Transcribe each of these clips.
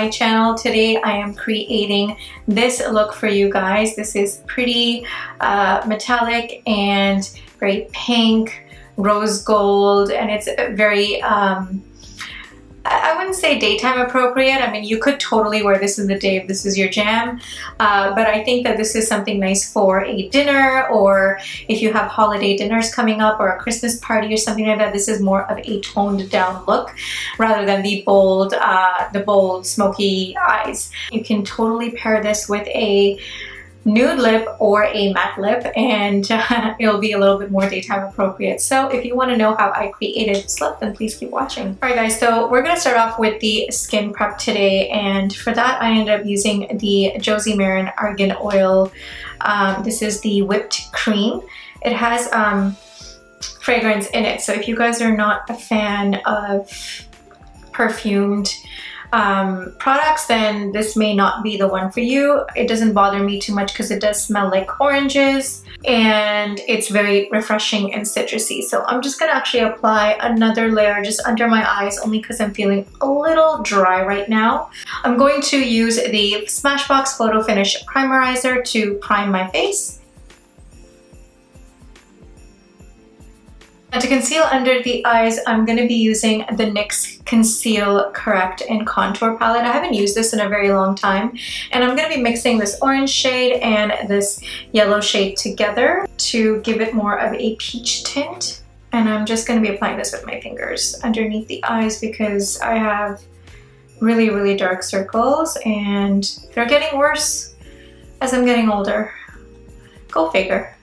my channel. Today I am creating this look for you guys. This is pretty metallic and very pink, rose gold, and it's very I wouldn't say daytime appropriate. I mean, you could totally wear this in the day if this is your jam, but I think that this is something nice for a dinner, or if you have holiday dinners coming up or a Christmas party or something like that. This is more of a toned down look rather than the bold smoky eyes. You can totally pair this with a nude lip or a matte lip, and it'll be a little bit more daytime appropriate. So if you want to know how I created this look, then please keep watching. Alright guys, so we're going to start off with the skin prep today, and for that I ended up using the Josie Maran Argan Oil. This is the whipped cream. It has fragrance in it, so if you guys are not a fan of perfumed products, then this may not be the one for you. It doesn't bother me too much because it does smell like oranges and it's very refreshing and citrusy. So I'm just gonna actually apply another layer just under my eyes, only because I'm feeling a little dry right now. I'm going to use the Smashbox Photo Finish Primerizer to prime my face. And to conceal under the eyes, I'm going to be using the NYX Conceal, Correct, and Contour palette. I haven't used this in a very long time, and I'm going to be mixing this orange shade and this yellow shade together to give it more of a peach tint. And I'm just going to be applying this with my fingers underneath the eyes because I have really, really dark circles, and they're getting worse as I'm getting older. Go figure.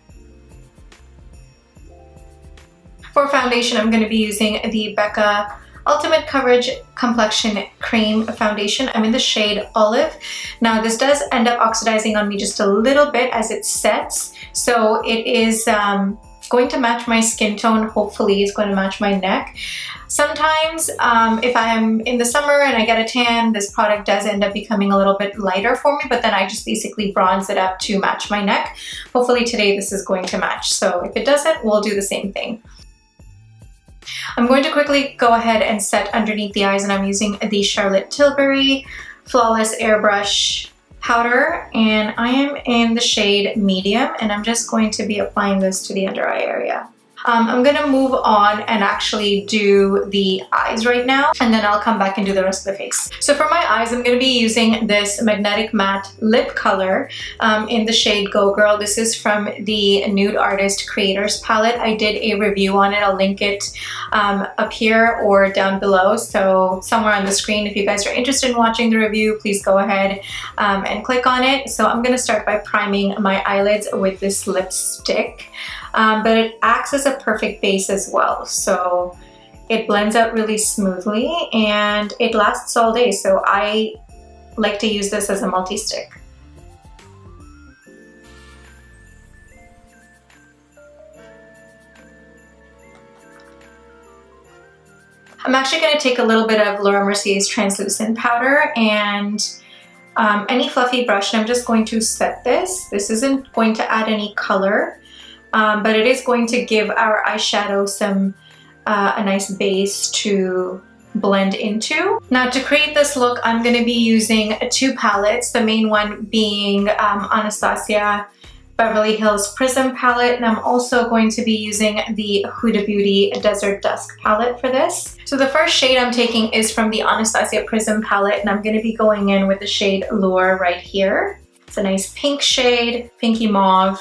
For foundation, I'm going to be using the Becca Ultimate Coverage Complexion Cream Foundation. I'm in the shade Olive. Now this does end up oxidizing on me just a little bit as it sets, so it is going to match my skin tone. Hopefully it's going to match my neck. Sometimes if I'm in the summer and I get a tan, this product does end up becoming a little bit lighter for me, but then I just basically bronze it up to match my neck. Hopefully today this is going to match, so if it doesn't, we'll do the same thing. I'm going to quickly go ahead and set underneath the eyes, and I'm using the Charlotte Tilbury Flawless Airbrush powder, and I am in the shade Medium, and I'm just going to be applying this to the under eye area. I'm gonna move on and actually do the eyes right now, and then I'll come back and do the rest of the face. So for my eyes, I'm gonna be using this Magnetic Matte Lip Color in the shade Go Girl. This is from the Nude Artist Creators palette. I did a review on it. I'll link it up here or down below, so somewhere on the screen. If you guys are interested in watching the review, please go ahead and click on it. So I'm gonna start by priming my eyelids with this lipstick. But it acts as a perfect base as well, so it blends out really smoothly and it lasts all day, so I like to use this as a multi-stick. I'm actually going to take a little bit of Laura Mercier's translucent powder and any fluffy brush, and I'm just going to set this. This isn't going to add any color, but it is going to give our eyeshadow some a nice base to blend into. Now to create this look, I'm going to be using two palettes, the main one being Anastasia Beverly Hills Prism palette, and I'm also going to be using the Huda Beauty Desert Dusk palette for this. So the first shade I'm taking is from the Anastasia Prism palette, and I'm going to be going in with the shade Lure right here. It's a nice pink shade, pinky mauve.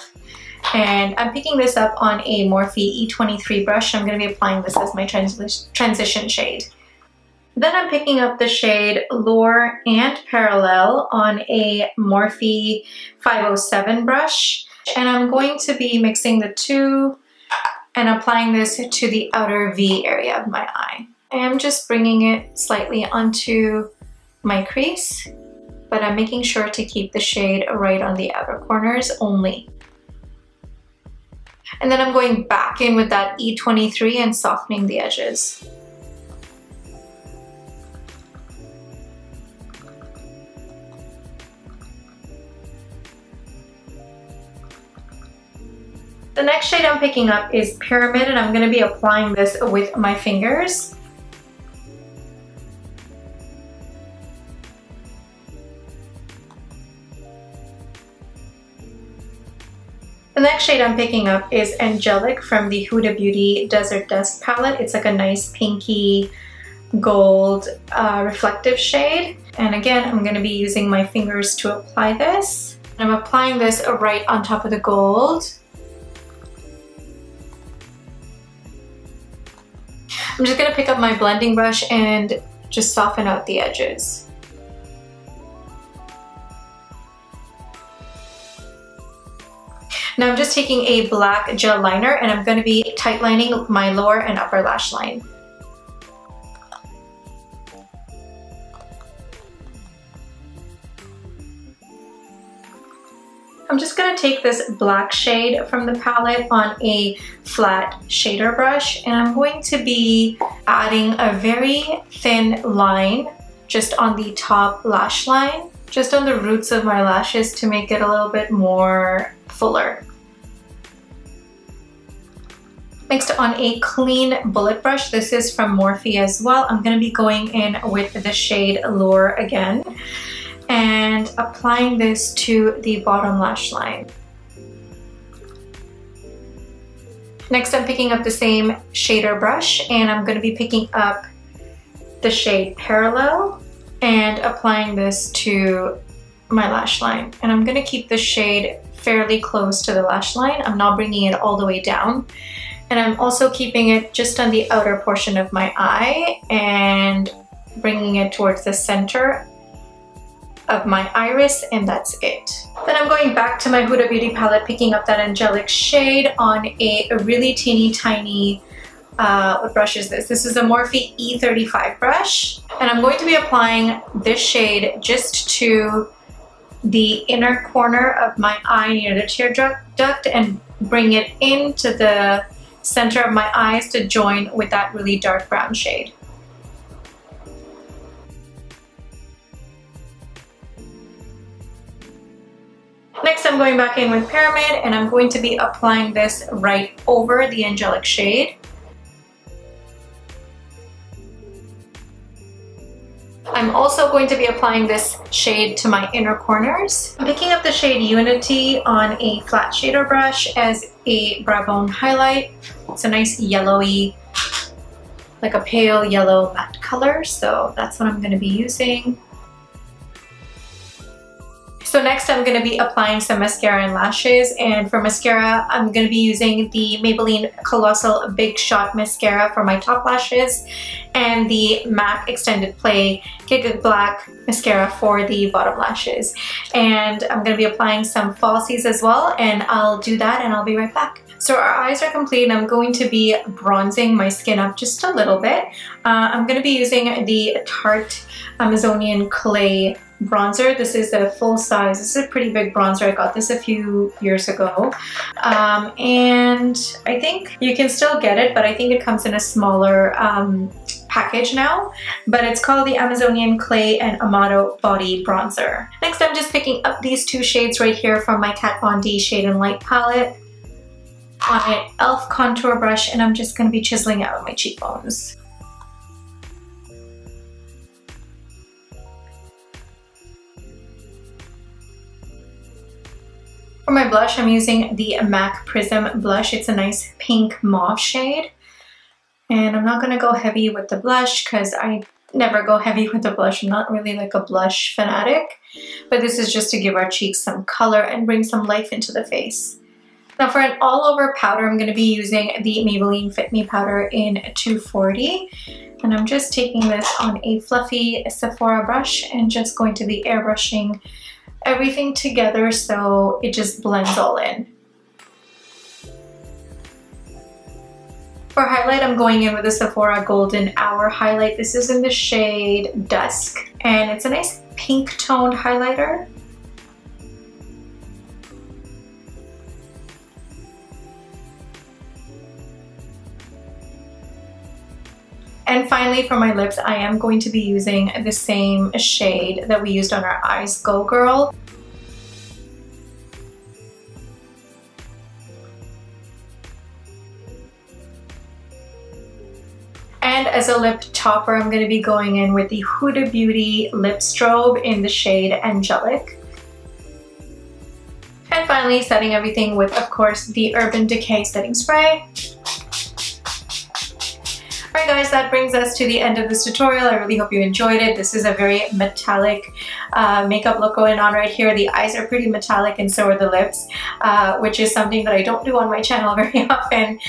And I'm picking this up on a Morphe E23 brush. I'm going to be applying this as my transition shade. Then I'm picking up the shade Lure and Parallel on a Morphe 507 brush. And I'm going to be mixing the two and applying this to the outer V area of my eye. I'm just bringing it slightly onto my crease, but I'm making sure to keep the shade right on the outer corners only. And then I'm going back in with that E23 and softening the edges. The next shade I'm picking up is Pyramid, and I'm going to be applying this with my fingers. The next shade I'm picking up is Angelic from the Huda Beauty Desert Dusk palette. It's like a nice pinky gold reflective shade. And again, I'm going to be using my fingers to apply this. I'm applying this right on top of the gold. I'm just going to pick up my blending brush and just soften out the edges. Now I'm just taking a black gel liner and I'm going to be tight lining my lower and upper lash line. I'm just going to take this black shade from the palette on a flat shader brush and I'm going to be adding a very thin line just on the top lash line, just on the roots of my lashes to make it a little bit more fuller. Next, on a clean bullet brush, this is from Morphe as well, I'm going to be going in with the shade Lure again and applying this to the bottom lash line. Next, I'm picking up the same shader brush and I'm going to be picking up the shade Parallel and applying this to my lash line. And I'm going to keep the shade fairly close to the lash line. I'm not bringing it all the way down. And I'm also keeping it just on the outer portion of my eye and bringing it towards the center of my iris, and that's it. Then I'm going back to my Huda Beauty palette, picking up that Angelic shade on a really teeny tiny, what brush is this? This is a Morphe E35 brush. And I'm going to be applying this shade just to the inner corner of my eye near the tear duct and bring it into the center of my eyes to join with that really dark brown shade. Next, I'm going back in with Pyramid and I'm going to be applying this right over the Angelic shade. I'm also going to be applying this shade to my inner corners. I'm picking up the shade Unity on a flat shader brush as a brow bone highlight. It's a nice yellowy, like a pale yellow matte color, so that's what I'm going to be using. So next I'm going to be applying some mascara and lashes, and for mascara I'm going to be using the Maybelline Colossal Big Shot Mascara for my top lashes and the MAC Extended Play Giga Black Mascara for the bottom lashes. And I'm going to be applying some falsies as well, and I'll do that and I'll be right back. So our eyes are complete and I'm going to be bronzing my skin up just a little bit. I'm going to be using the Tarte Amazonian Clay bronzer. This is a full size. This is a pretty big bronzer. I got this a few years ago. And I think you can still get it, but I think it comes in a smaller package now. But it's called the Amazonian Clay and Amato Body Bronzer. Next, I'm just picking up these two shades right here from my Kat Von D Shade and Light palette on an e.l.f. contour brush, and I'm just going to be chiseling out my cheekbones. For my blush, I'm using the MAC Prism blush. It's a nice pink mauve shade. And I'm not going to go heavy with the blush because I never go heavy with the blush. I'm not really like a blush fanatic. But this is just to give our cheeks some color and bring some life into the face. Now for an all-over powder, I'm going to be using the Maybelline Fit Me powder in 240. And I'm just taking this on a fluffy Sephora brush and just going to be airbrushing everything together so it just blends all in. For highlight, I'm going in with the Sephora Golden Hour highlight. This is in the shade Dusk, and it's a nice pink toned highlighter. And finally, for my lips, I am going to be using the same shade that we used on our eyes, Go Girl. And as a lip topper, I'm going to be going in with the Huda Beauty Lip Strobe in the shade Angelic. And And finally, setting everything with, of course, the Urban Decay setting spray. Alright guys, that brings us to the end of this tutorial. I really hope you enjoyed it. This is a very metallic makeup look going on right here. The eyes are pretty metallic and so are the lips, which is something that I don't do on my channel very often.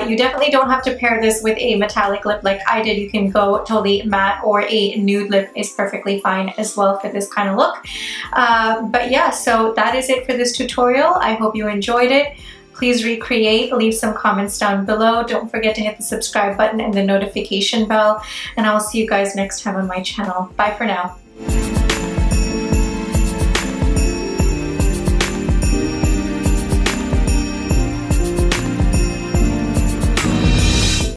You definitely don't have to pair this with a metallic lip like I did. You can go totally matte, or a nude lip is perfectly fine as well for this kind of look. But yeah, so that is it for this tutorial. I hope you enjoyed it. Please recreate, leave some comments down below. Don't forget to hit the subscribe button and the notification bell. And I'll see you guys next time on my channel. Bye for now.